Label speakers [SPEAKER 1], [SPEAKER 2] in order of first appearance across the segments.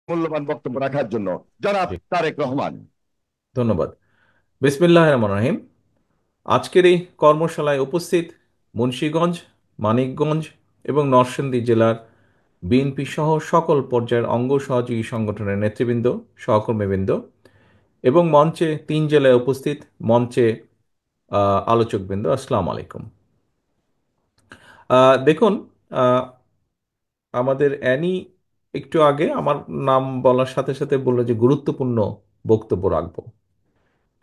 [SPEAKER 1] মূল্যবান বক্তব্য রাখার জন্য জনাব
[SPEAKER 2] জি,
[SPEAKER 1] তারেক রহমান।
[SPEAKER 2] ধন্যবাদ। বিসমিল্লাহির রহমানির রহিম। আজকের এই কর্মশালায় উপস্থিত মুন্সিগঞ্জ, মানিকগঞ্জ এবং নরসিংদী জেলার বিএনপি সহ সকল পর্যায়ের অঙ্গ সহযোগী সংগঠনের নেতৃবৃন্দ, সহকর্মীবৃন্দ এবং মঞ্চে 3 জেলায় উপস্থিত মঞ্চে আলোচকবৃন্দ, আসসালামু আলাইকুম। দেখুন, আহ, আমাদের অ্যানি একটু আগে আমার নাম বলার সাথে সাথে বললো যে গুরুত্বপূর্ণ বক্তব্য রাখবো।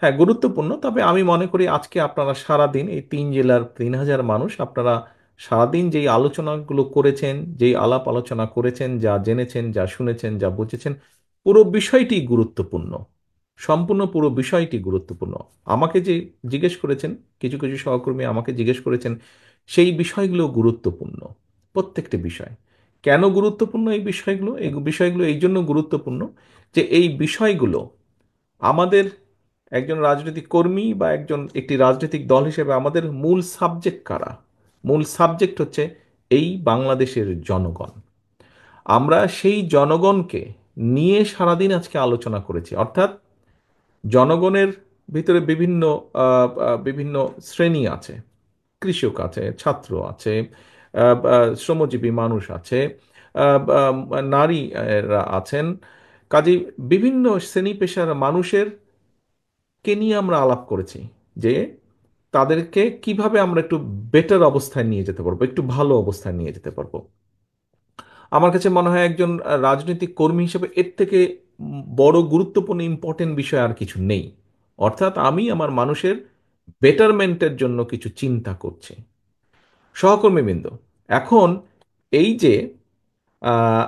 [SPEAKER 2] হ্যাঁ, গুরুত্বপূর্ণ। তবে আমি মনে করি আজকে আপনারা সারাদিন এই 3 জেলার 3,000 মানুষ আপনারা সারাদিন যেই আলোচনাগুলো করেছেন, যেই আলাপ আলোচনা করেছেন, যা জেনেছেন, যা শুনেছেন, যা বুঝেছেন, পুরো বিষয়টি গুরুত্বপূর্ণ। সম্পূর্ণ পুরো বিষয়টি গুরুত্বপূর্ণ। আমাকে যে জিজ্ঞেস করেছেন, কিছু কিছু সহকর্মী আমাকে জিজ্ঞেস করেছেন, সেই বিষয়গুলো গুরুত্বপূর্ণ। প্রত্যেকটি বিষয় কেন গুরুত্বপূর্ণ? এই বিষয়গুলো এই জন্য গুরুত্বপূর্ণ যে এই বিষয়গুলো আমাদের একজন রাজনৈতিক কর্মী বা একটি রাজনৈতিক দল হিসেবে আমাদের মূল সাবজেক্ট কারা? মূল সাবজেক্ট হচ্ছে এই বাংলাদেশের জনগণ। আমরা সেই জনগণকে নিয়ে সারাদিন আজকে আলোচনা করেছি। অর্থাৎ জনগণের ভিতরে বিভিন্ন শ্রেণী আছে। কৃষক আছে, ছাত্র আছে, শ্রমজীবী মানুষ আছে, নারীরা আছেন। কাজেই বিভিন্ন শ্রেণী পেশার মানুষের কে নিয়ে আমরা আলাপ করেছি যে তাদেরকে কিভাবে আমরা একটু বেটার অবস্থায় নিয়ে যেতে পারবো, একটু ভালো অবস্থায় নিয়ে যেতে পারবো। আমার কাছে মনে হয় একজন রাজনৈতিক কর্মী হিসেবে এর থেকে বড় গুরুত্বপূর্ণ ইম্পর্টেন্ট বিষয় আর কিছু নেই। অর্থাৎ আমি আমার মানুষের বেটারমেন্টের জন্য কিছু চিন্তা করছি। সহকর্মীবৃন্দ, এখন এই যে আহ,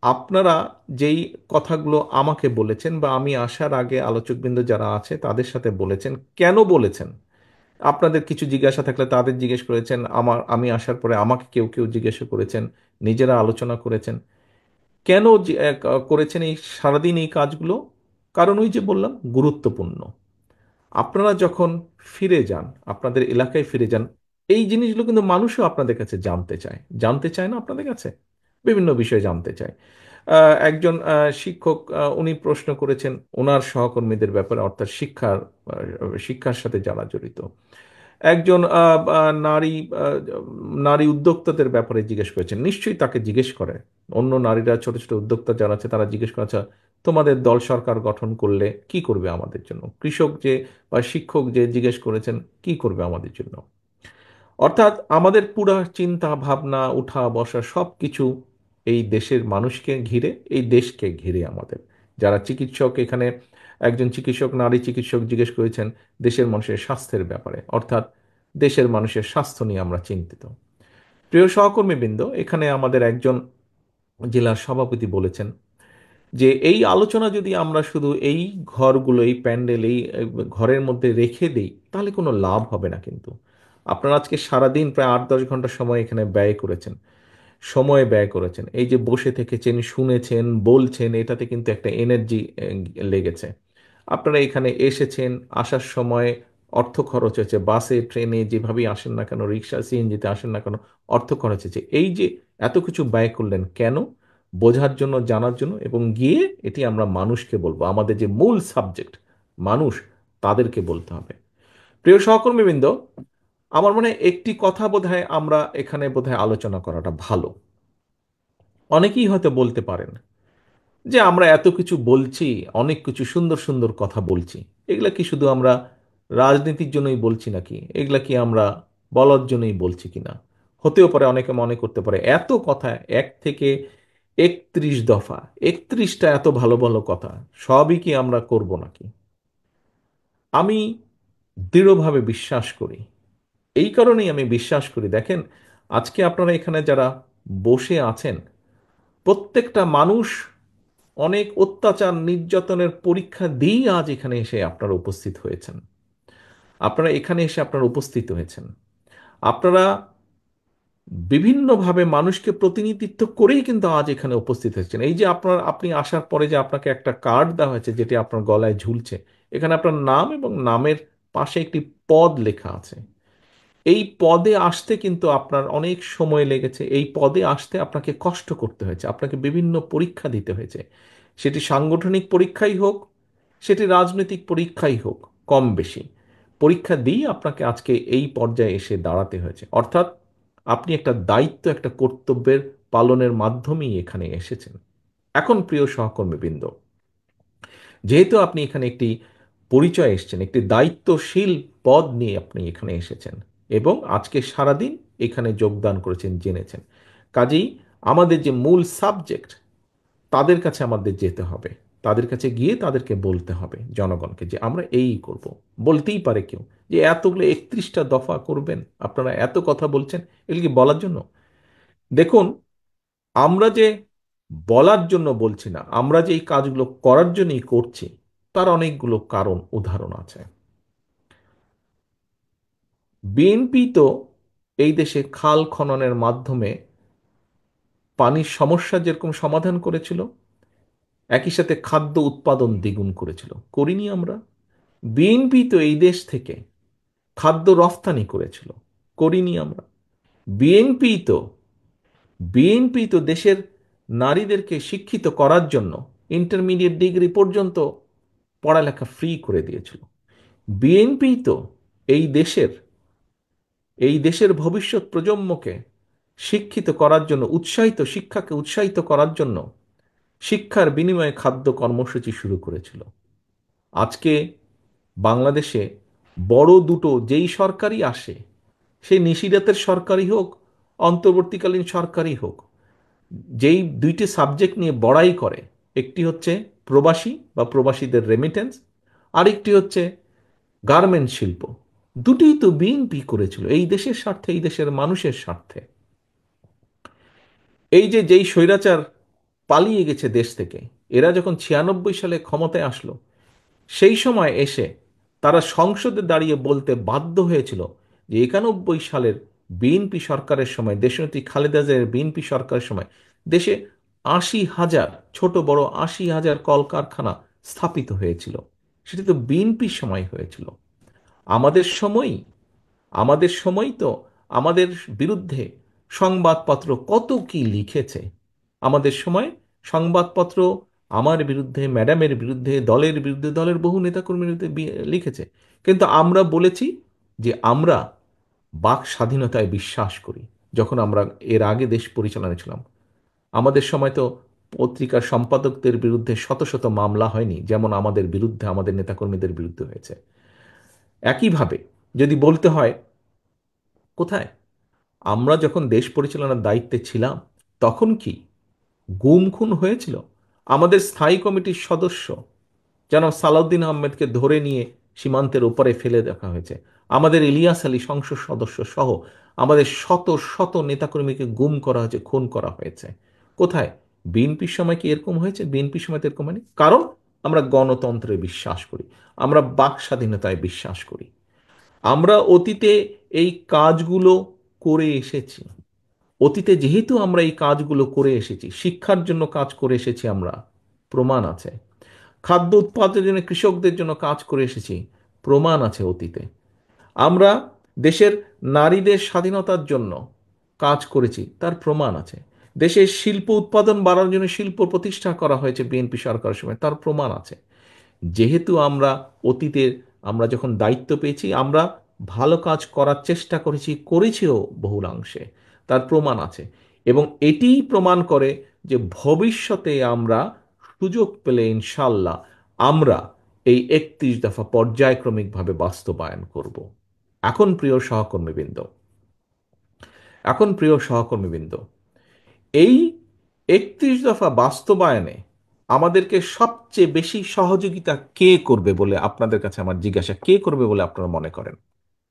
[SPEAKER 2] আপনারা যেই কথাগুলো আমাকে বলেছেন বা আমি আসার আগে আলোচকবৃন্দ যারা আছে তাদের সাথে বলেছেন, কেন বলেছেন? আপনাদের কিছু জিজ্ঞাসা থাকলে তাদের জিজ্ঞেস করেছেন, আমি আসার পরে আমাকে কেউ কেউ জিজ্ঞাসা করেছেন, নিজেরা আলোচনা করেছেন। কেন করেছেন এই সারাদিন এই কাজগুলো? কারণ ওই যে বললাম, গুরুত্বপূর্ণ। আপনারা যখন ফিরে যান, আপনাদের এলাকায় ফিরে যান, এই জিনিসগুলো কিন্তু মানুষও আপনাদের কাছে জানতে চায়। জানতে চায় না আপনাদের কাছে? বিভিন্ন বিষয়ে জানতে চায়। একজন শিক্ষক, উনি প্রশ্ন করেছেন ওনার সহকর্মীদের ব্যাপারে, অর্থাৎ শিক্ষার সাথে যারা জড়িত। একজন নারী উদ্যোক্তাদের ব্যাপারে জিজ্ঞেস করেছেন। নিশ্চয়ই তাকে জিজ্ঞেস করে, অন্য নারীরা, ছোট ছোট উদ্যোক্তা যারা আছে তারা জিজ্ঞেস করে, "আচ্ছা, তোমাদের দল সরকার গঠন করলে কি করবে আমাদের জন্য?" কৃষক যে বা শিক্ষক যে জিজ্ঞেস করেছেন, কি করবে আমাদের জন্য? অর্থাৎ আমাদের পুরা চিন্তা ভাবনা, উঠা বসা সবকিছু এই দেশের মানুষকে ঘিরে, এই দেশকে ঘিরে। আমাদের যারা চিকিৎসক এখানে, একজন চিকিৎসক, নারী চিকিৎসক জিজ্ঞেস করেছেন দেশের মানুষের স্বাস্থ্যের ব্যাপারে। অর্থাৎ দেশের মানুষের স্বাস্থ্য নিয়ে আমরা চিন্তিত। প্রিয় সহকর্মীবৃন্দ, এখানে আমাদের একজন জেলার সভাপতি বলেছেন যে এই আলোচনা যদি আমরা শুধু এই ঘরগুলো, এই প্যান্ডেল, এই ঘরের মধ্যে রেখে দিই তাহলে কোনো লাভ হবে না। কিন্তু আপনারা আজকে সারাদিন প্রায় 8-10 ঘন্টা সময় এখানে ব্যয় করেছেন, এই যে বসে থেকেছেন, শুনেছেন, বলছেন, এটাতে কিন্তু একটা এনার্জি লেগেছে। আপনারা এখানে এসেছেন, আসার সময় অর্থ খরচ হয়েছে, বাসে ট্রেনে যেভাবেই আসেন না কেন, রিক্সা সিএনজিতে আসেন না কেন, অর্থ খরচ হয়েছে। এই যে এত কিছু ব্যয় করলেন কেন? বোঝার জন্য, জানার জন্য। এবং গিয়ে এটি আমরা মানুষকে বলবো, আমাদের যে মূল সাবজেক্ট মানুষ, তাদেরকে বলতে হবে। প্রিয় সহকর্মীবৃন্দ, আমার মনে হয় একটি কথা বোধহয় আমরা এখানে বোধহয় আলোচনা করাটা ভালো। অনেকেই হয়তো বলতে পারেন যে আমরা এত কিছু বলছি, অনেক কিছু সুন্দর সুন্দর কথা বলছি, এগুলা কি শুধু আমরা রাজনীতির জন্যই বলছি নাকি? এগুলা কি আমরা বলার জন্যই বলছি কিনা? হতেও পারে, অনেকে মনে করতে পারে এত কথা, 1 থেকে 31 দফা, 31টা এত ভালো ভালো কথা, সবই কি আমরা করব নাকি? আমি দৃঢ়ভাবে বিশ্বাস করি, এই কারণেই আমি বিশ্বাস করি, দেখেন, আজকে আপনারা এখানে যারা বসে আছেন, প্রত্যেকটা মানুষ অনেক অত্যাচার নির্যাতনের পরীক্ষা দিয়েই আজ এখানে এসে আপনারা উপস্থিত হয়েছেন। আপনারা বিভিন্নভাবে মানুষকে প্রতিনিধিত্ব করেই কিন্তু আজ এখানে উপস্থিত হয়েছেন। এই যে আপনি আসার পরে যে আপনাকে একটা কার্ড দেওয়া হয়েছে, যেটি আপনার গলায় ঝুলছে, এখানে আপনার নাম এবং নামের পাশে একটি পদ লেখা আছে। এই পদে আসতে কিন্তু আপনার অনেক সময় লেগেছে, এই পদে আসতে আপনাকে কষ্ট করতে হয়েছে, আপনাকে বিভিন্ন পরীক্ষা দিতে হয়েছে। সেটি সাংগঠনিক পরীক্ষাই হোক, সেটি রাজনৈতিক পরীক্ষাই হোক, কম বেশি পরীক্ষা দিয়ে আপনাকে আজকে এই পর্যায়ে এসে দাঁড়াতে হয়েছে। অর্থাৎ আপনি একটা দায়িত্ব, একটা কর্তব্যের পালনের মাধ্যমেই এখানে এসেছেন। এখন প্রিয় সহকর্মীবৃন্দ, যেহেতু আপনি এখানে একটি পরিচয় এসেছেন, একটি দায়িত্বশীল পদ নিয়ে আপনি এখানে এসেছেন এবং আজকে সারাদিন এখানে যোগদান করেছেন, জেনেছেন, কাজেই আমাদের যে মূল সাবজেক্ট, তাদের কাছে আমাদের যেতে হবে। তাদের কাছে গিয়ে তাদেরকে বলতে হবে জনগণকে যে আমরা এই করব। বলতেই পারে কেউ যে এতগুলো 31টা দফা করবেন, আপনারা এত কথা বলছেন, এগুলো কি বলার জন্য? দেখুন, আমরা যে বলার জন্য বলছি না, আমরা যে এই কাজগুলো করার জন্যই করছি, তার অনেকগুলো কারণ, উদাহরণ আছে। বিএনপি তো এই দেশে খাল খননের মাধ্যমে পানির সমস্যা যেরকম সমাধান করেছিল, একই সাথে খাদ্য উৎপাদন দ্বিগুণ করেছিল, করিনি আমরা? বিএনপি তো এই দেশ থেকে খাদ্য রফতানি করেছিল, করিনি আমরা? বিএনপি তো বিএনপি তো দেশের নারীদেরকে শিক্ষিত করার জন্য ইন্টারমিডিয়েট ডিগ্রি পর্যন্ত পড়ালেখা ফ্রি করে দিয়েছিল। বিএনপি তো এই দেশের এই দেশের ভবিষ্যৎ প্রজন্মকে শিক্ষিত করার জন্য, শিক্ষাকে উৎসাহিত করার জন্য শিক্ষার বিনিময়ে খাদ্য কর্মসূচি শুরু করেছিল। আজকে বাংলাদেশে বড় দুটো যেই সরকারই আসে, সেই নিশিরাতের সরকারই হোক, অন্তর্বর্তীকালীন সরকারই হোক, যেই দুইটি সাবজেক্ট নিয়ে বড়াই করে, একটি হচ্ছে প্রবাসী বা প্রবাসীদের রেমিটেন্স, আরেকটি হচ্ছে গার্মেন্ট শিল্প। দুটিই তো বিএনপি করেছিল এই দেশের স্বার্থে, এই দেশের মানুষের স্বার্থে। এই যে যেই স্বৈরাচার পালিয়ে গেছে দেশ থেকে, এরা যখন 96 সালে ক্ষমতায় আসলো, সেই সময় এসে তারা সংসদে দাঁড়িয়ে বলতে বাধ্য হয়েছিল যে 91 সালের বিএনপি সরকারের সময়, দেশনেত্রী খালেদা জিয়ার বিএনপি সরকারের সময় দেশে 80,000, ছোট বড় 80,000 কলকারখানা স্থাপিত হয়েছিল। সেটা তো বিএনপির সময় হয়েছিল। আমাদের সময়ই আমাদের সময় তো আমাদের বিরুদ্ধে সংবাদপত্র কত কি লিখেছে। আমাদের সময় সংবাদপত্র আমার বিরুদ্ধে, ম্যাডামের বিরুদ্ধে, দলের বিরুদ্ধে, দলের বহু নেতাকর্মীর বিরুদ্ধে লিখেছে। কিন্তু আমরা বলেছি যে আমরা বাক স্বাধীনতায় বিশ্বাস করি। যখন আমরা এর আগে দেশ পরিচালনা ছিলাম, আমাদের সময় তো পত্রিকার সম্পাদকদের বিরুদ্ধে শত শত মামলা হয়নি, যেমন আমাদের বিরুদ্ধে, আমাদের নেতাকর্মীদের বিরুদ্ধে হয়েছে। একইভাবে যদি বলতে হয়, কোথায় আমরা যখন দেশ পরিচালনার দায়িত্বে ছিলাম, তখন কি গুম খুন হয়েছিল? আমাদের স্থায়ী কমিটির সদস্য জনাব সালাউদ্দিন আহমেদকে ধরে নিয়ে সীমান্তের ওপারে ফেলে দেখা হয়েছে। আমাদের ইলিয়াস আলী সংসদ সদস্য সহ আমাদের শত শত নেতাকর্মীকে গুম করা হয়েছে, খুন করা হয়েছে। কোথায়? বিএনপির সময় কি এরকম হয়েছে? বিএনপির সময় তো এরকম হয়নি। কারণ আমরা গণতন্ত্রে বিশ্বাস করি, আমরা বাক স্বাধীনতায় বিশ্বাস করি। আমরা অতীতে এই কাজগুলো করে এসেছি। অতীতে যেহেতু আমরা এই কাজগুলো করে এসেছি, শিক্ষার জন্য কাজ করে এসেছি আমরা, প্রমাণ আছে। খাদ্য উৎপাদনের জন্য কৃষকদের জন্য কাজ করে এসেছি, প্রমাণ আছে অতীতে। আমরা দেশের নারীদের স্বাধীনতার জন্য কাজ করেছি, তার প্রমাণ আছে। দেশের শিল্প উৎপাদন বাড়ানোর জন্য শিল্প প্রতিষ্ঠা করা হয়েছে বিএনপি সরকারের সময়, তার প্রমাণ আছে। যেহেতু আমরা অতীতে, আমরা যখন দায়িত্ব পেয়েছি, আমরা ভালো কাজ করার চেষ্টা করেছিও বহুলাংশে, তার প্রমাণ আছে। এবং এটিই প্রমাণ করে যে ভবিষ্যতে আমরা সুযোগ পেলে ইনশাল্লাহ আমরা এই 31 দফা পর্যায়ক্রমিকভাবে বাস্তবায়ন করব। এখন প্রিয় সহকর্মীবৃন্দ, এখন প্রিয় সহকর্মীবৃন্দ, এই 31 দফা বাস্তবায়নে আমাদেরকে সবচেয়ে বেশি সহযোগিতা কে করবে বলে আপনাদের কাছে আমার জিজ্ঞাসা, কে করবে বলে আপনারা মনে করেন?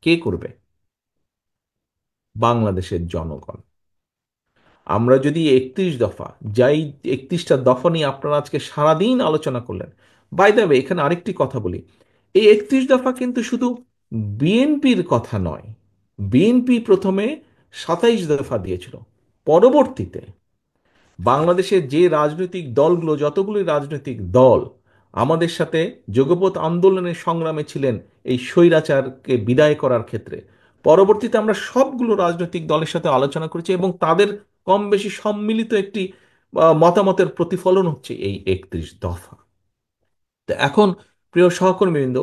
[SPEAKER 2] কে করবে? বাংলাদেশের জনগণ। আমরা যদি 31 দফা, যাই 31টা দফা নিয়ে আপনারা আজকে সারাদিন আলোচনা করলেন, বাই দ্য ওয়ে এখানে আরেকটি কথা বলি, এই 31 দফা কিন্তু শুধু বিএনপির কথা নয়। বিএনপি প্রথমে 27 দফা দিয়েছিল, পরবর্তীতে বাংলাদেশের যে রাজনৈতিক দলগুলো, যতগুলি রাজনৈতিক দল আমাদের সাথে যুগপৎ আন্দোলনের সংগ্রামে ছিলেন এই স্বৈরাচারকে বিদায় করার ক্ষেত্রে, পরবর্তীতে আমরা সবগুলো রাজনৈতিক দলের সাথে আলোচনা করেছি এবং তাদের কম বেশি সম্মিলিত একটি মতামতের প্রতিফলন হচ্ছে এই 31 দফা। তো এখন প্রিয় সহকর্মীবৃন্দ,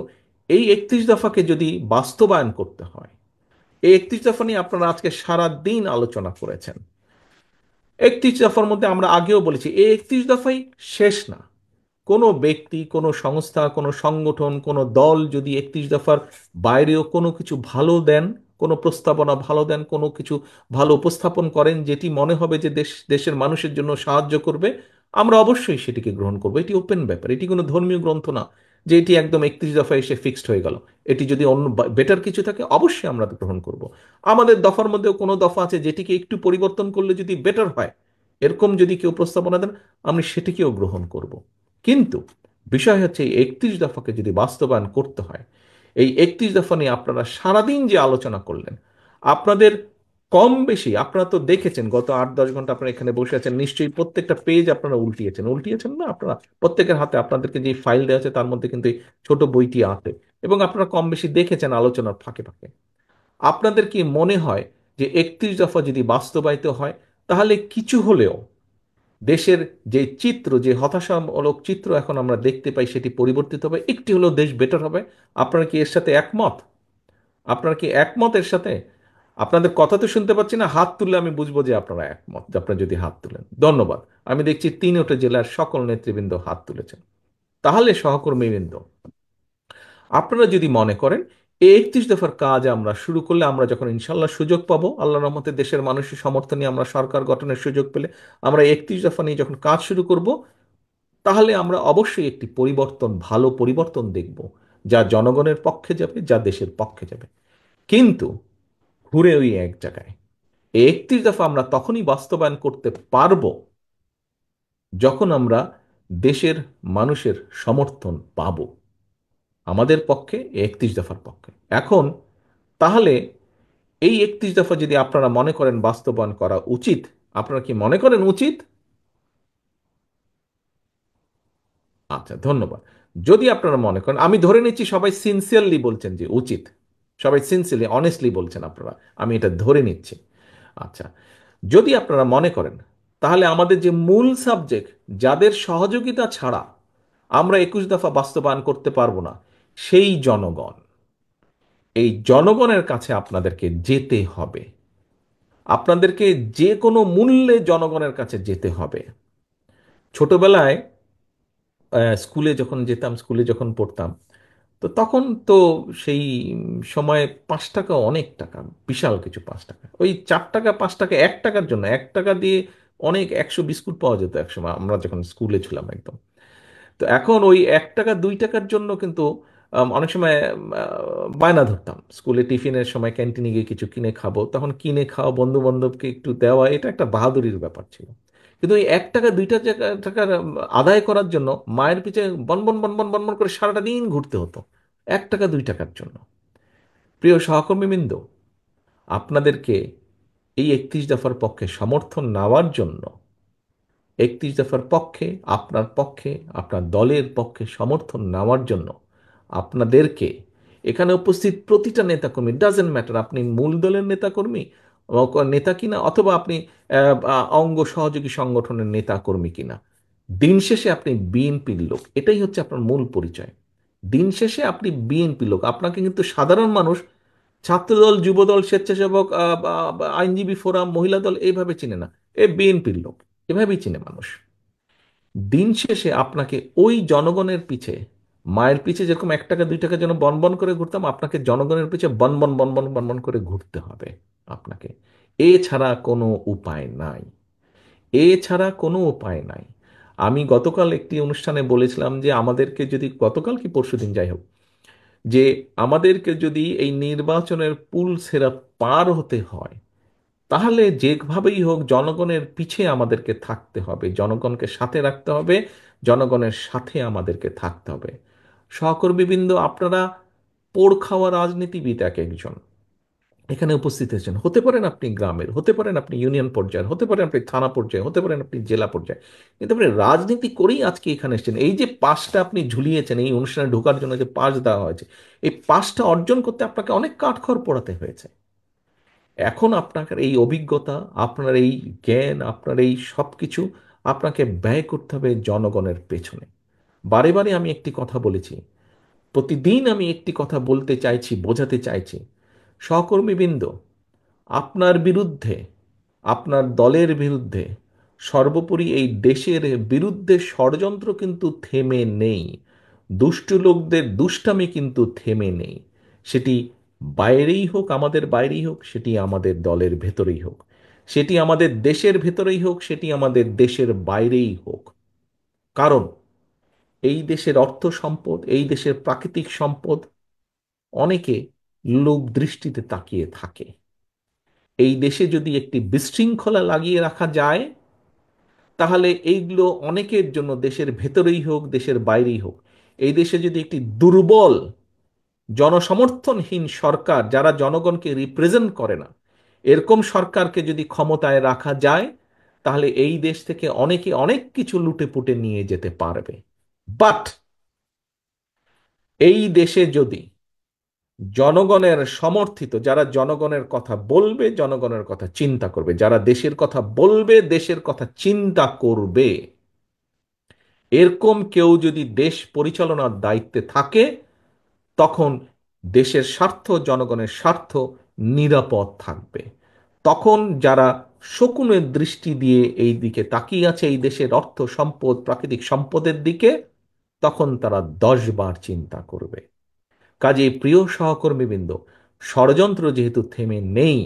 [SPEAKER 2] এই 31 দফাকে যদি বাস্তবায়ন করতে হয়, এই 31 দফা নিয়ে আপনারা আজকে সারা দিন আলোচনা করেছেন। 31 দফার মধ্যে আমরা আগেও বলেছি এই 31 দফাই শেষ না। কোনো ব্যক্তি, কোনো সংস্থা, কোনো সংগঠন, কোনো দল যদি 31 দফার বাইরেও কোনো কিছু ভালো দেন, কোনো প্রস্তাবনা ভালো দেন, কোনো কিছু ভালো উপস্থাপন করেন যেটি মনে হবে যে দেশের মানুষের জন্য সাহায্য করবে, আমরা অবশ্যই সেটিকে গ্রহণ করবো। এটি ওপেন ব্যাপার, এটি কোনো ধর্মীয় গ্রন্থ না যে এটি একদম 31 দফায় এসে ফিক্সড হয়ে গেল। এটি যদি অন্য বেটার কিছু থাকে অবশ্যই আমরা গ্রহণ করব। আমাদের দফার মধ্যেও কোনো দফা আছে যেটিকে একটু পরিবর্তন করলে যদি বেটার হয়, এরকম যদি কেউ প্রস্তাবনা দেন, আমি সেটিকেও গ্রহণ করব। কিন্তু বিষয় হচ্ছে এই 31 দফাকে যদি বাস্তবায়ন করতে হয়, এই 31 দফা নিয়ে আপনারা সারাদিন যে আলোচনা করলেন, আপনাদের কম বেশি আপনারা তো দেখেছেন গত 8-10 ঘন্টা আপনারা এখানে বসে আছেন, নিশ্চয়ই প্রত্যেকটা পেজ আপনারা উল্টিয়েছেন, উল্টিয়েছেন না আপনারা? প্রত্যেকের হাতে আপনাদেরকে যে ফাইল দেওয়া আছে তার মধ্যে কিন্তু এই ছোট বইটি আছে, এবং আপনারা কম বেশি দেখেছেন আলোচনার ফাঁকে ফাঁকে। আপনাদের কি মনে হয় যে 31 দফা যদি বাস্তবায়িত হয়, তাহলে কিছু হলেও দেশের যে চিত্র, যে হতাশামূলক চিত্র এখন আমরা দেখতে পাই, সেটি পরিবর্তিত হবে, একটি হলেও দেশ বেটার হবে? আপনারা কি এর সাথে একমত? আপনারা কি একমত এর সাথে? আপনাদের কথা তো শুনতে পাচ্ছি না, হাত তুললে আমি বুঝবো যে আপনারা একমত, যে আপনারা যদি হাত তুলেন। ধন্যবাদ। আমি দেখছি 3টা জেলার সকল নেতৃবৃন্দ হাত তুলেছেন। তাহলে সহকর্মীবৃন্দ, আপনারা যদি মনে করেন এই 31 দফার কাজ আমরা শুরু করলে, আমরা যখন ইনশাল্লাহ সুযোগ পাবো, আল্লাহ রহমতে দেশের মানুষের সমর্থন নিয়ে আমরা সরকার গঠনের সুযোগ পেলে, আমরা 31 দফা নিয়ে যখন কাজ শুরু করব, তাহলে আমরা অবশ্যই একটি পরিবর্তন, ভালো পরিবর্তন দেখব, যা জনগণের পক্ষে যাবে, যা দেশের পক্ষে যাবে। কিন্তু ঘুরে ওই এক জায়গায়, এই 31 দফা আমরা তখনই বাস্তবায়ন করতে পারবো যখন আমরা দেশের মানুষের সমর্থন পাব আমাদের পক্ষে, 31 দফার পক্ষে। এখন তাহলে এই 31 দফা যদি আপনারা মনে করেন বাস্তবায়ন করা উচিত, আপনারা কি মনে করেন উচিত? আচ্ছা, ধন্যবাদ। যদি আপনারা মনে করেন, আমি ধরে নিচ্ছি সবাই সিনসিয়ারলি বলছেন যে উচিত, সবাই সিনসিয়ারলি অনেস্টলি বলছেন আপনারা, আমি এটা ধরে নিচ্ছি। আচ্ছা, যদি আপনারা মনে করেন, তাহলে আমাদের যে মূল সাবজেক্ট, যাদের সহযোগিতা ছাড়া আমরা 21 দফা বাস্তবায়ন করতে পারবো না, সেই জনগণ, এই জনগণের কাছে আপনাদেরকে যেতে হবে। আপনাদেরকে যে কোনো মূল্যে জনগণের কাছে যেতে হবে। ছোটবেলায় স্কুলে যখন যেতাম, স্কুলে যখন পড়তাম, তো তখন তো সেই সময় 5 টাকা অনেক টাকা, বিশাল কিছু। 5 টাকা, ওই 4 টাকা 5 টাকা, 1 টাকার জন্য 1 টাকা দিয়ে অনেক 100 বিস্কুট পাওয়া যেত একসময়, আমরা যখন স্কুলে ছিলাম একদম। তো এখন ওই 1 টাকা 2 টাকার জন্য কিন্তু অনেক সময় বায়না ধরতাম স্কুলে টিফিনের সময়, ক্যান্টিনে গিয়ে কিছু কিনে খাবো, তখন কিনে খাওয়া, বন্ধু বান্ধবকে একটু দেওয়া, এটা একটা বাহাদুরির ব্যাপার ছিল। কিন্তু ওই 1 টাকা 2 টাকার আদায় করার জন্য মায়ের পিছে বনবন বনবন বনবন করে সারাটা দিন ঘুরতে হতো 1 টাকা 2 টাকার জন্য। প্রিয় সহকর্মীবৃন্দ, আপনাদেরকে এই 31 দফার পক্ষে সমর্থন নেওয়ার জন্য, 31 দফার পক্ষে, আপনার পক্ষে, আপনার দলের পক্ষে সমর্থন নেওয়ার জন্য আপনাদেরকে, এখানে উপস্থিত প্রতিটা নেতাকর্মী, ডাজেন্ট ম্যাটার আপনি মূল দলের নেতাকর্মী নেতা কিনা, অথবা আপনি অঙ্গ সহযোগী সংগঠনের নেতাকর্মী কিনা, দিন শেষে আপনি বিএনপির লোক, এটাই হচ্ছে আপনার মূল পরিচয়। দিন শেষে আপনি বিএনপি লোক। আপনাকে কিন্তু সাধারণ মানুষ ছাত্রদল, যুবদল, স্বেচ্ছাসেবক, আইনজীবী ফোরাম, মহিলা দল এইভাবে চিনে না, এ বিএনপির লোক, এভাবেই চিনে মানুষ। দিন শেষে আপনাকে ওই জনগণের পিছে, মায়ের পিছে যেরকম 1 টাকা 2 টাকার জন্য বনবন করে ঘুরতাম, আপনাকে জনগণের পিছে বনবন বনবন বনবন করে ঘুরতে হবে আপনাকে। এছাড়া কোনো উপায় নাই, এছাড়া কোনো উপায় নাই। আমি গতকাল একটি অনুষ্ঠানে বলেছিলাম যে আমাদেরকে যদি, গতকাল কি পরশুদিন যাই হোক, যে আমাদেরকে যদি এই নির্বাচনের পুল সেরা পার হতে হয়, তাহলে যেভাবেই হোক জনগণের পিছে আমাদেরকে থাকতে হবে, জনগণকে সাথে রাখতে হবে, জনগণের সাথে আমাদেরকে থাকতে হবে। সহকর্মীবৃন্দ, আপনারা পোড় খাওয়া রাজনীতিবিদ এক একজন এখানে উপস্থিত হয়েছেন। হতে পারেন আপনি গ্রামের, হতে পারেন আপনি ইউনিয়ন পর্যায়ের, হতে পারেন আপনি থানা পর্যায়ে, হতে পারেন আপনি জেলা পর্যায়ে, কিন্তু আপনি রাজনীতি করেই আজকে এখানে এসেছেন। এই যে পাসটা আপনি ঝুলিয়েছেন, এই অনুষ্ঠানে ঢোকার জন্য যে পাস দেওয়া হয়েছে, এই পাসটা অর্জন করতে আপনাকে অনেক কাঠখড় পোড়াতে হয়েছে। এখন আপনার এই অভিজ্ঞতা, আপনার এই জ্ঞান, আপনার এই সব কিছু আপনাকে ব্যয় করতে হবে জনগণের পেছনে। বারে বারে আমি একটি কথা বলেছি, প্রতিদিন আমি একটি কথা বলতে চাইছি, বোঝাতে চাইছি, সহকর্মীবৃন্দ, আপনার বিরুদ্ধে, আপনার দলের বিরুদ্ধে, সর্বোপরি এই দেশের বিরুদ্ধে ষড়যন্ত্র কিন্তু থেমে নেই। দুষ্টু লোকদের দুষ্টামি কিন্তু থেমে নেই। সেটি বাইরেই হোক, আমাদের বাইরেই হোক, সেটি আমাদের দলের ভেতরেই হোক, সেটি আমাদের দেশের ভেতরেই হোক, সেটি আমাদের দেশের বাইরেই হোক। কারণ এই দেশের অর্থ সম্পদ, এই দেশের প্রাকৃতিক সম্পদ অনেকে লোভ দৃষ্টিতে তাকিয়ে থাকে। এই দেশে যদি একটি বিশৃঙ্খলা লাগিয়ে রাখা যায়, তাহলে এইগুলো অনেকের জন্য, দেশের ভেতরেই হোক, দেশের বাইরেই হোক, এই দেশে যদি একটি দুর্বল, জনসমর্থনহীন সরকার, যারা জনগণকে রিপ্রেজেন্ট করে না, এরকম সরকারকে যদি ক্ষমতায় রাখা যায়, তাহলে এই দেশ থেকে অনেকে অনেক কিছু লুটে পুটে নিয়ে যেতে পারবে। বাট এই দেশে যদি জনগণের সমর্থিত, যারা জনগণের কথা বলবে, জনগণের কথা চিন্তা করবে, যারা দেশের কথা বলবে, দেশের কথা চিন্তা করবে, এরকম কেউ যদি দেশ পরিচালনার দায়িত্বে থাকে, তখন দেশের স্বার্থ, জনগণের স্বার্থ নিরাপদ থাকবে। তখন যারা শকুনের দৃষ্টি দিয়ে এই দিকে তাকিয়ে আছে, এই দেশের অর্থ সম্পদ, প্রাকৃতিক সম্পদের দিকে, তখন তারা 10 বার চিন্তা করবে। কাজেই প্রিয় সহকর্মীবৃন্দ, ষড়যন্ত্র যেহেতু থেমে নেই,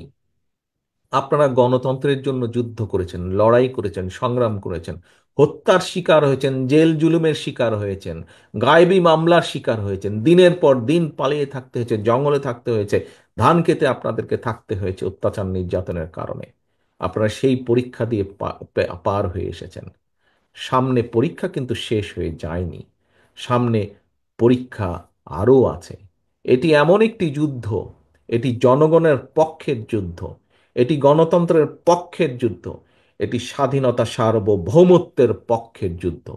[SPEAKER 2] আপনারা গণতন্ত্রের জন্য যুদ্ধ করেছেন, লড়াই করেছেন, সংগ্রাম করেছেন, হত্যার শিকার হয়েছেন, জেল জুলুমের শিকার হয়েছেন, গায়েবী মামলার শিকার হয়েছেন, দিনের পর দিন পালিয়ে থাকতে হয়েছে, জঙ্গলে থাকতে হয়েছে, ধান খেতে আপনাদেরকে থাকতে হয়েছে অত্যাচার নির্যাতনের কারণে। আপনারা সেই পরীক্ষা দিয়ে পার হয়ে এসেছেন। সামনে পরীক্ষা কিন্তু শেষ হয়ে যায়নি, সামনে পরীক্ষা আরও আছে। এটি এমন একটি যুদ্ধ, এটি জনগণের পক্ষের যুদ্ধ, এটি গণতন্ত্রের পক্ষের যুদ্ধ, এটি স্বাধীনতা সার্বভৌমত্বের পক্ষের যুদ্ধ।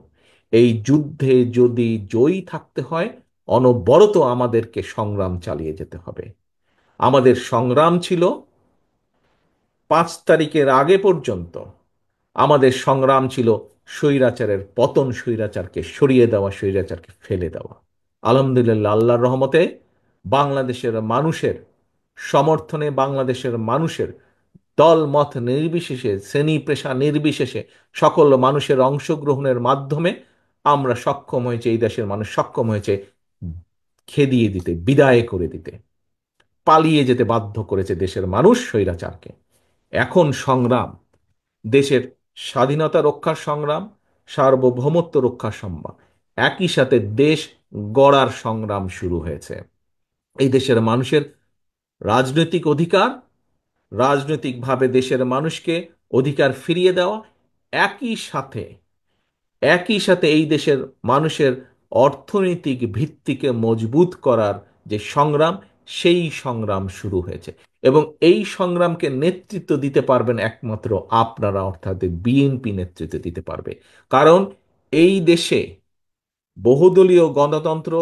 [SPEAKER 2] এই যুদ্ধে যদি জয়ী থাকতে হয়, অনবরত আমাদেরকে সংগ্রাম চালিয়ে যেতে হবে। আমাদের সংগ্রাম ছিল 5 তারিখের আগে পর্যন্ত, আমাদের সংগ্রাম ছিল স্বৈরাচারের পতন, স্বৈরাচারকে সরিয়ে দেওয়া, স্বৈরাচারকে ফেলে দেওয়া। আলহামদুলিল্লাহ, আল্লাহর রহমতে বাংলাদেশের মানুষের সমর্থনে, বাংলাদেশের মানুষের দল মত নির্বিশেষে, শ্রেণী পেশা নির্বিশেষে, সকল মানুষের অংশগ্রহণের মাধ্যমে আমরা সক্ষম হয়েছে, এই দেশের মানুষ সক্ষম হয়েছে খেদিয়ে দিতে, বিদায় করে দিতে, পালিয়ে যেতে বাধ্য করেছে দেশের মানুষ স্বৈরাচারকে। এখন সংগ্রাম, দেশের স্বাধীনতা রক্ষার সংগ্রাম, সার্বভৌমত্ব রক্ষার সংগ্রাম, একই সাথে দেশ গড়ার সংগ্রাম শুরু হয়েছে। এই দেশের মানুষের রাজনৈতিক অধিকার, রাজনৈতিকভাবে দেশের মানুষকে অধিকার ফিরিয়ে দেওয়া, একই সাথে, একই সাথে এই দেশের মানুষের অর্থনৈতিক ভিত্তিকে মজবুত করার যে সংগ্রাম, সেই সংগ্রাম শুরু হয়েছে। এবং এই সংগ্রামকে নেতৃত্ব দিতে পারবেন একমাত্র আপনারা, অর্থাৎ বিএনপি নেতৃত্ব দিতে পারবে। কারণ এই দেশে বহুদলীয় গণতন্ত্র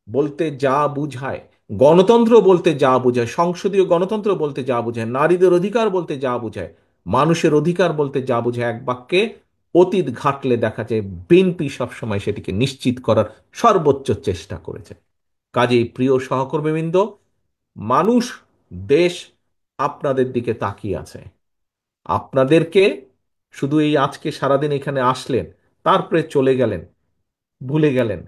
[SPEAKER 2] বলতে যা বুঝায়, গণতন্ত্র বলতে যা বোঝায়, সংসদীয় গণতন্ত্র বলতে যা বোঝায়, নারীদের অধিকার বলতে যা বোঝায়, মানুষের অধিকার বলতে যা বোঝায়, এক বাক্যে অতীত ঘাটলে দেখা যায় বিএনপি সবসময় সেটিকে নিশ্চিত করার সর্বোচ্চ চেষ্টা করেছে। কাজেই প্রিয় সহকর্মীবৃন্দ, মানুষ, দেশ আপনাদের দিকে তাকিয়ে আছে। আপনাদেরকে শুধু এই আজকে সারাদিন এখানে আসলেন, তারপরে চলে গেলেন, ভুলে গেলেন,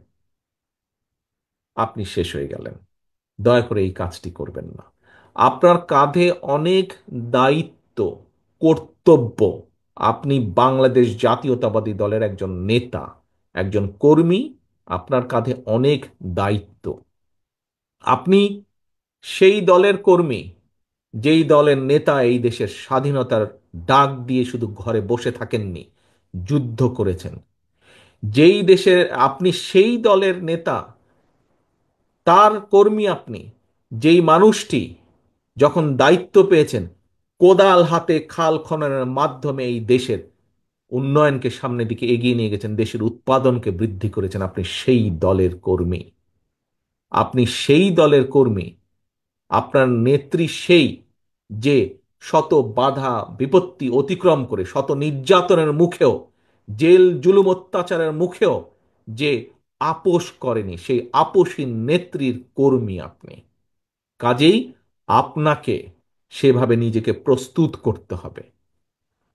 [SPEAKER 2] আপনি শেষ হয়ে গেলেন। দয়া করে এই কাজটি করবেন না। আপনার কাঁধে অনেক দায়িত্ব, কর্তব্য। আপনি বাংলাদেশ জাতীয়তাবাদী দলের একজন নেতা, একজন কর্মী। আপনার কাঁধে অনেক দায়িত্ব। আপনি সেই দলের কর্মী, যেই দলের নেতা এই দেশের স্বাধীনতার ডাক দিয়ে শুধু ঘরে বসে থাকেননি, যুদ্ধ করেছেন। যেই দেশে আপনি সেই দলের নেতা, তার কর্মী আপনি, যেই মানুষটি যখন দায়িত্ব পেয়েছেন, কোদাল হাতে খাল খননের মাধ্যমে এই দেশের উন্নয়নকে সামনের দিকে এগিয়ে নিয়ে গেছেন, দেশের উৎপাদনকে বৃদ্ধি করেছেন, আপনি সেই দলের কর্মী। আপনি সেই দলের কর্মী। আপনার নেত্রী সেই, যে শত বাধা বিপত্তি অতিক্রম করে, শত নির্যাতনের মুখেও জেল জুলুম অত্যাচারের মুখেও যে আপোষ করেনি, সেই আপোষী নেত্রীর কর্মী আপনি। কাজেই আপনাকে সেভাবে নিজেকে প্রস্তুত করতে হবে।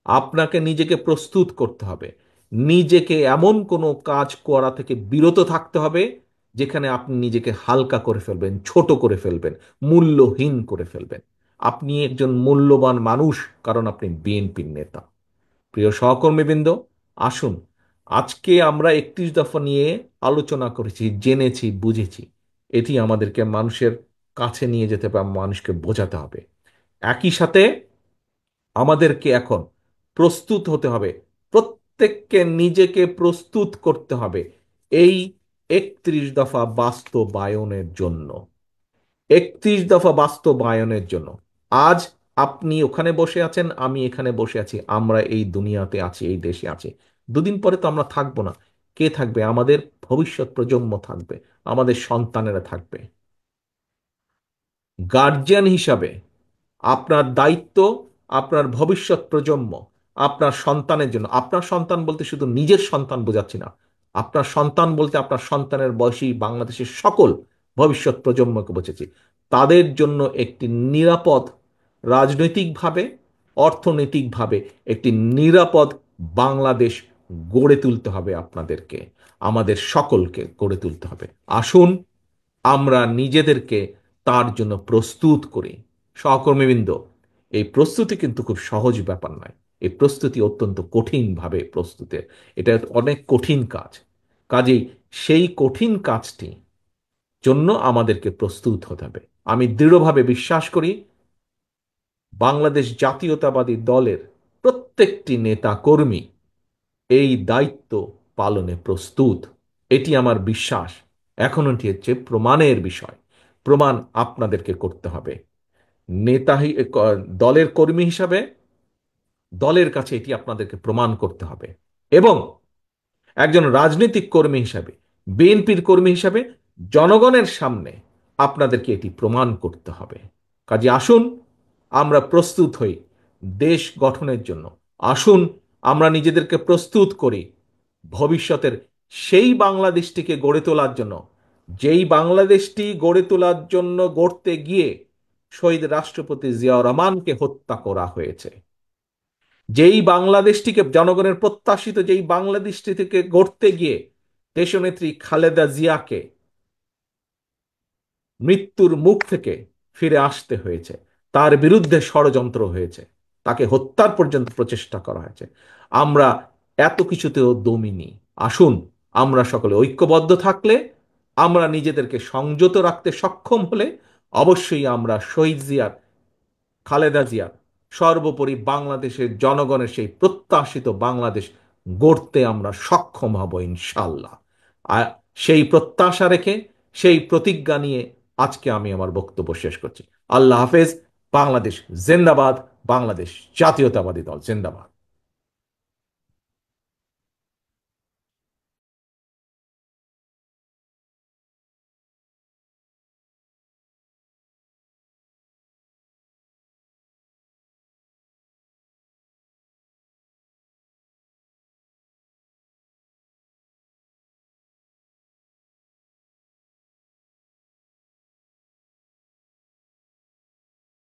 [SPEAKER 2] আপনাকে নিজেকে প্রস্তুত করতে হবে। নিজেকে এমন কোনো কাজ করা থেকে বিরত থাকতে হবে যেখানে আপনি নিজেকে হালকা করে ফেলবেন, ছোট করে ফেলবেন, মূল্যহীন করে ফেলবেন। আপনি একজন মূল্যবান মানুষ, কারণ আপনি বিএনপির নেতা। প্রিয় সহকর্মীবৃন্দ, আসুন, আজকে আমরা 31 দফা নিয়ে আলোচনা করেছি, জেনেছি, বুঝেছি। এটি আমাদেরকে মানুষের কাছে নিয়ে যেতে বা মানুষকে বোঝাতে হবে। একই সাথে আমাদেরকে এখন প্রস্তুত হতে হবে, প্রত্যেককে নিজেকে প্রস্তুত করতে হবে এই 31 দফা বাস্তবায়নের জন্য। 31 দফা বাস্তবায়নের জন্য। আজ আপনি ওখানে বসে আছেন, আমি এখানে বসে আছি, আমরা এই দুনিয়াতে আছি, এই দেশে আছি। দুদিন পরে তো আমরা থাকবো না। কে থাকবে? আমাদের ভবিষ্যৎ প্রজন্ম থাকবে, আমাদের সন্তানেরা থাকবে। গার্জিয়ান হিসাবে আপনার দায়িত্ব আপনার ভবিষ্যৎ প্রজন্ম, আপনার সন্তানের জন্য। আপনার সন্তান বলতে শুধু নিজের সন্তান বোঝাচ্ছি না, আপনার সন্তান বলতে আপনার সন্তানের বয়সী বাংলাদেশের সকল ভবিষ্যৎ প্রজন্মকে বোঝাচ্ছি। তাদের জন্য একটি নিরাপদ, রাজনৈতিকভাবে, অর্থনৈতিকভাবে একটি নিরাপদ বাংলাদেশ গড়ে তুলতে হবে। আপনাদেরকে, আমাদের সকলকে গড়ে তুলতে হবে। আসুন আমরা নিজেদেরকে তার জন্য প্রস্তুত করি। সহকর্মীবৃন্দ, এই প্রস্তুতি কিন্তু খুব সহজ ব্যাপার নয়। এই প্রস্তুতি অত্যন্ত কঠিনভাবে প্রস্তুতে, এটা অনেক কঠিন কাজ। কাজেই সেই কঠিন কাজটি জন্য আমাদেরকে প্রস্তুত হতে হবে। আমি দৃঢ়ভাবে বিশ্বাস করি বাংলাদেশ জাতীয়তাবাদী দলের প্রত্যেকটি নেতা কর্মী এই দায়িত্ব পালনে প্রস্তুত। এটি আমার বিশ্বাস। এখন এটি হচ্ছে প্রমাণের বিষয়। প্রমাণ আপনাদেরকে করতে হবে। নেতা দলের কর্মী হিসাবে দলের কাছে এটি আপনাদেরকে প্রমাণ করতে হবে, এবং একজন রাজনৈতিক কর্মী হিসাবে, বিএনপির কর্মী হিসাবে জনগণের সামনে আপনাদেরকে এটি প্রমাণ করতে হবে। কাজে আসুন আমরা প্রস্তুত হই দেশ গঠনের জন্য। আসুন আমরা নিজেদেরকে প্রস্তুত করি ভবিষ্যতের সেই বাংলাদেশটিকে গড়ে তোলার জন্য, যেই বাংলাদেশটি গড়ে তোলার জন্য গড়তে গিয়ে শহীদ রাষ্ট্রপতি জিয়াউর রহমানকে হত্যা করা হয়েছে। যেই বাংলাদেশটিকে, জনগণের প্রত্যাশিত যেই বাংলাদেশটি থেকে গড়তে গিয়ে দেশনেত্রী খালেদা জিয়াকে মৃত্যুর মুখ থেকে ফিরে আসতে হয়েছে, তার বিরুদ্ধে ষড়যন্ত্র হয়েছে, তাকে হত্যার পর্যন্ত প্রচেষ্টা করা হয়েছে। আমরা এত কিছুতেও দমিনি। আসুন আমরা সকলে ঐক্যবদ্ধ থাকলে, আমরা নিজেদেরকে সংযত রাখতে সক্ষম হলে, অবশ্যই আমরা শহীদ জিয়ার, খালেদা জিয়ার, সর্বোপরি বাংলাদেশের জনগণের সেই প্রত্যাশিত বাংলাদেশ গড়তে আমরা সক্ষম হব ইনশাল্লাহ। আর সেই প্রত্যাশা রেখে, সেই প্রতিজ্ঞা নিয়ে আজকে আমি আমার বক্তব্য শেষ করছি। আল্লাহ হাফেজ। বাংলাদেশ জিন্দাবাদ। বাংলাদেশ জাতীয়তাবাদী দল জিন্দাবাদ।